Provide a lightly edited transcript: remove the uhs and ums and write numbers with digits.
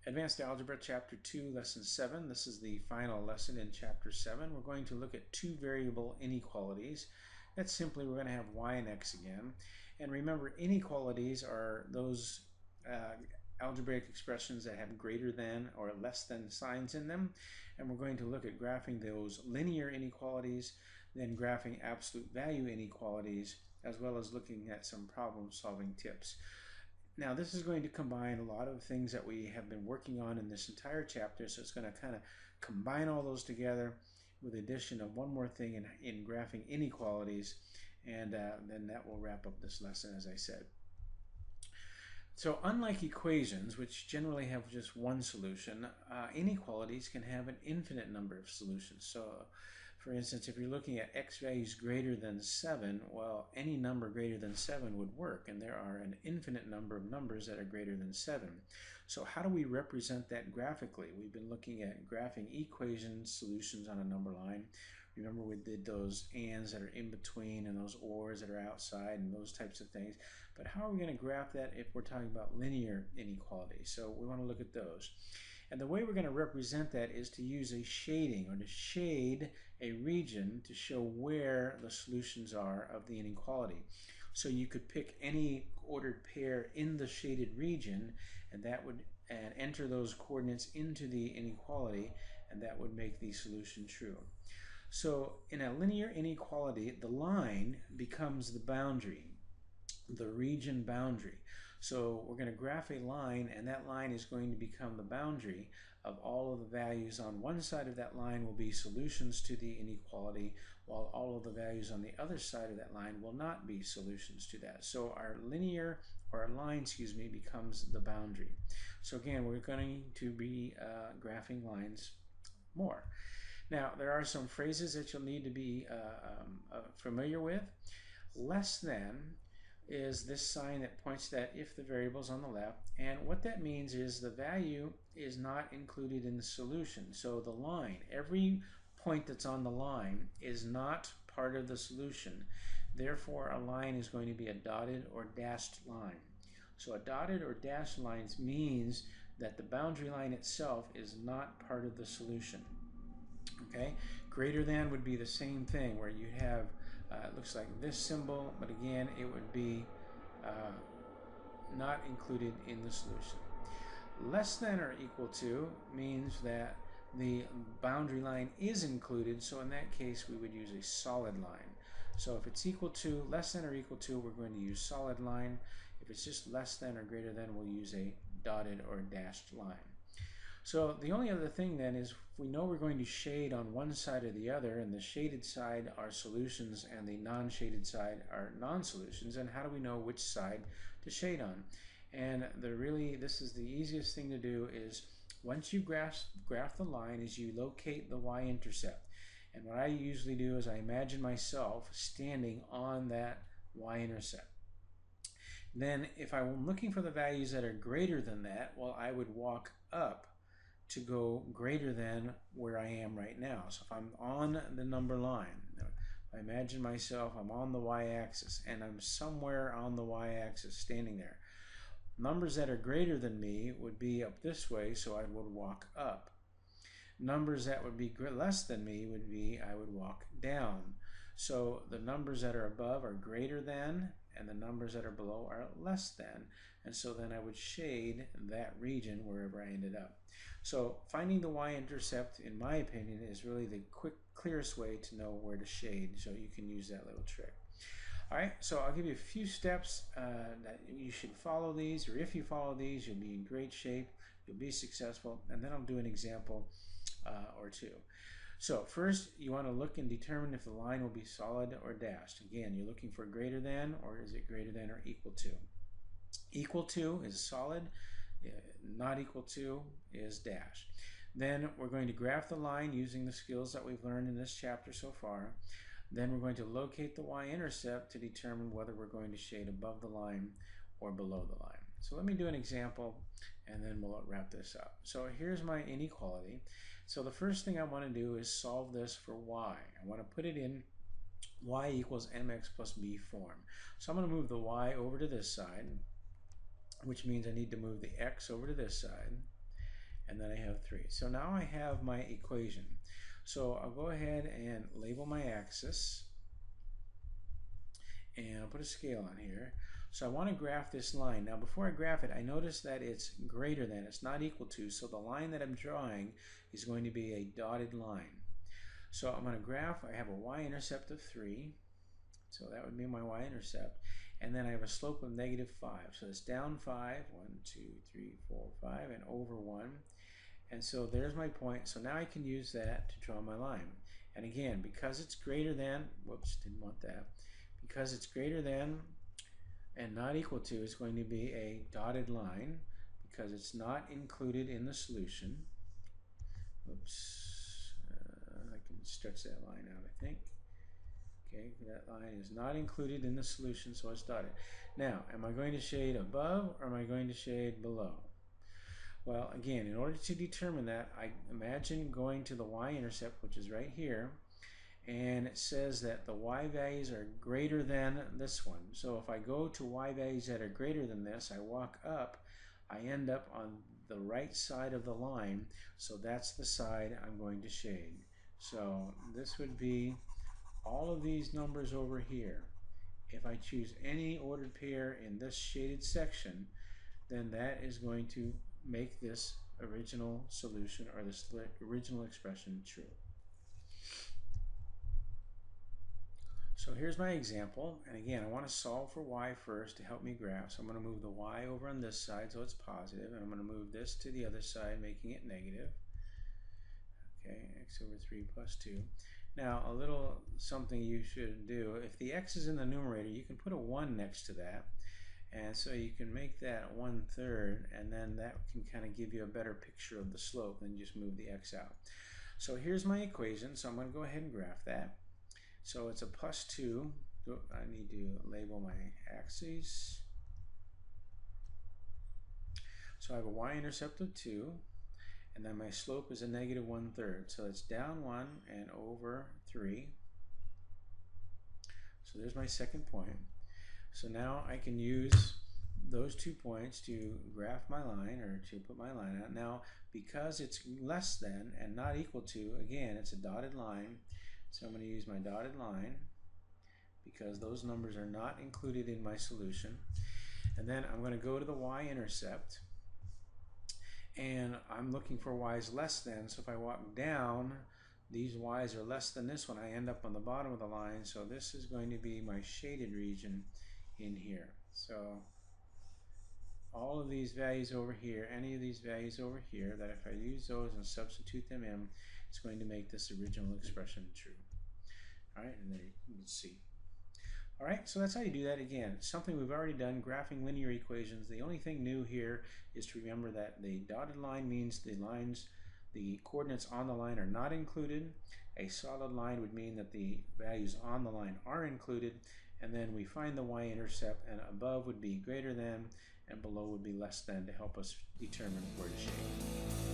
Advanced Algebra Chapter 2, Lesson 7. This is the final lesson in Chapter 7. We're going to look at two variable inequalities. That's simply we're going to have y and x again. And remember, inequalities are those algebraic expressions that have greater than or less than signs in them. And we're going to look at graphing those linear inequalities, then graphing absolute value inequalities, as well as looking at some problem-solving tips. Now this is going to combine a lot of things that we have been working on in this entire chapter, so it's going to kind of combine all those together with the addition of one more thing in graphing inequalities, and then that will wrap up this lesson, as I said. So unlike equations, which generally have just one solution, inequalities can have an infinite number of solutions. So for instance, if you're looking at x values greater than 7, well, any number greater than 7 would work, and there are an infinite number of numbers that are greater than 7. So how do we represent that graphically? We've been looking at graphing equation solutions on a number line. Remember, we did those ands that are in between and those ors that are outside and those types of things. But how are we going to graph that if we're talking about linear inequality? So we want to look at those. And the way we're going to represent that is to use a shading, or to shade a region to show where the solutions are of the inequality. So you could pick any ordered pair in the shaded region, and that would enter those coordinates into the inequality, and that would make the solution true. So in a linear inequality, the line becomes the boundary, the region boundary. So we're going to graph a line, and that line is going to become the boundary of all of the values on one side of that line will be solutions to the inequality, while all of the values on the other side of that line will not be solutions to that. So our linear, or our line, excuse me, becomes the boundary. So again, we're going to be graphing lines more. Now, there are some phrases that you'll need to be familiar with. Less than is this sign that points that if the variable is on the left, and what that means is the value is not included in the solution. So the line, every point that's on the line is not part of the solution. Therefore, a line is going to be a dotted or dashed line. So a dotted or dashed line means that the boundary line itself is not part of the solution. Okay, greater than would be the same thing, where you have it looks like this symbol, but again it would be not included in the solution. Less than or equal to means that the boundary line is included, so in that case we would use a solid line. So if it's equal to, less than or equal to, we're going to use solid line. If it's just less than or greater than, we'll use a dotted or dashed line. So the only other thing then is, if we know we're going to shade on one side or the other, and the shaded side are solutions and the non-shaded side are non-solutions, and how do we know which side to shade on? And this is the easiest thing to do is, once you graph the line, is you locate the y-intercept. And what I usually do is I imagine myself standing on that y-intercept. Then if I'm looking for the values that are greater than that, well, I would walk up to go greater than where I am right now. So if I'm on the number line, I imagine myself, I'm on the y-axis, and I'm somewhere on the y-axis standing there. Numbers that are greater than me would be up this way, so I would walk up. Numbers that would be less than me would be, I would walk down. So the numbers that are above are greater than, and the numbers that are below are less than. And so then I would shade that region wherever I ended up. So finding the y-intercept, in my opinion, is really the clearest way to know where to shade. So you can use that little trick. All right, so I'll give you a few steps that you should follow these, or if you follow these, you'll be in great shape, you'll be successful, and then I'll do an example or two. So first, you want to look and determine if the line will be solid or dashed. Again, you're looking for greater than, or is it greater than or equal to? Equal to is solid, not equal to is dashed. Then we're going to graph the line using the skills that we've learned in this chapter so far. Then we're going to locate the y-intercept to determine whether we're going to shade above the line or below the line. So let me do an example, and then we'll wrap this up. So here's my inequality. So the first thing I want to do is solve this for y. I want to put it in y equals mx plus b form. So I'm going to move the y over to this side, which means I need to move the x over to this side. and then I have 3. So now I have my equation. So I'll go ahead and label my axis, and I'll put a scale on here. So I want to graph this line. Now before I graph it, I notice that it's greater than, it's not equal to, so the line that I'm drawing is going to be a dotted line. So I'm going to graph, I have a y-intercept of 3, so that would be my y-intercept, and then I have a slope of -5. So it's down 5, 1, 2, 3, 4, 5, and over 1. And so there's my point. So now I can use that to draw my line. And again, because it's greater than, whoops, didn't want that. Because it's greater than and not equal to, it's going to be a dotted line because it's not included in the solution. Oops, I can stretch that line out, I think. Okay, that line is not included in the solution, so it's dotted. Now, am I going to shade above or am I going to shade below? Well, again, in order to determine that, I imagine going to the y-intercept, which is right here, and it says that the y values are greater than this one. So if I go to y values that are greater than this, I walk up, I end up on the right side of the line, so that's the side I'm going to shade. So this would be all of these numbers over here. If I choose any ordered pair in this shaded section, then that is going to make this original solution or this original expression true. So here's my example, and again I want to solve for y first to help me graph. So I'm going to move the y over on this side so it's positive, and I'm going to move this to the other side making it negative. Okay, x over 3 plus 2. Now a little something you should do, if the x is in the numerator you can put a 1 next to that, and so you can make that 1/3, and then that can kind of give you a better picture of the slope than just move the x out. So here's my equation, so I'm going to go ahead and graph that. So it's a +2. I need to label my axes. So I have a y-intercept of 2, and then my slope is a -1/3. So it's down 1 and over 3. So there's my second point. So now I can use those 2 points to graph my line, or to put my line out. Now, because it's less than and not equal to, again, it's a dotted line. So I'm going to use my dotted line because those numbers are not included in my solution. And then I'm going to go to the y-intercept, and I'm looking for y's less than. So if I walk down, these y's are less than this one. I end up on the bottom of the line. So this is going to be my shaded region in here. So all of these values over here, any of these values over here, that if I use those and substitute them in, it's going to make this original expression true. All right, and there you can see. All right, so that's how you do that. Again, something we've already done, graphing linear equations. The only thing new here is to remember that the dotted line means the coordinates on the line are not included. A solid line would mean that the values on the line are included, and then we find the y-intercept, and above would be greater than, and below would be less than, to help us determine where to shade.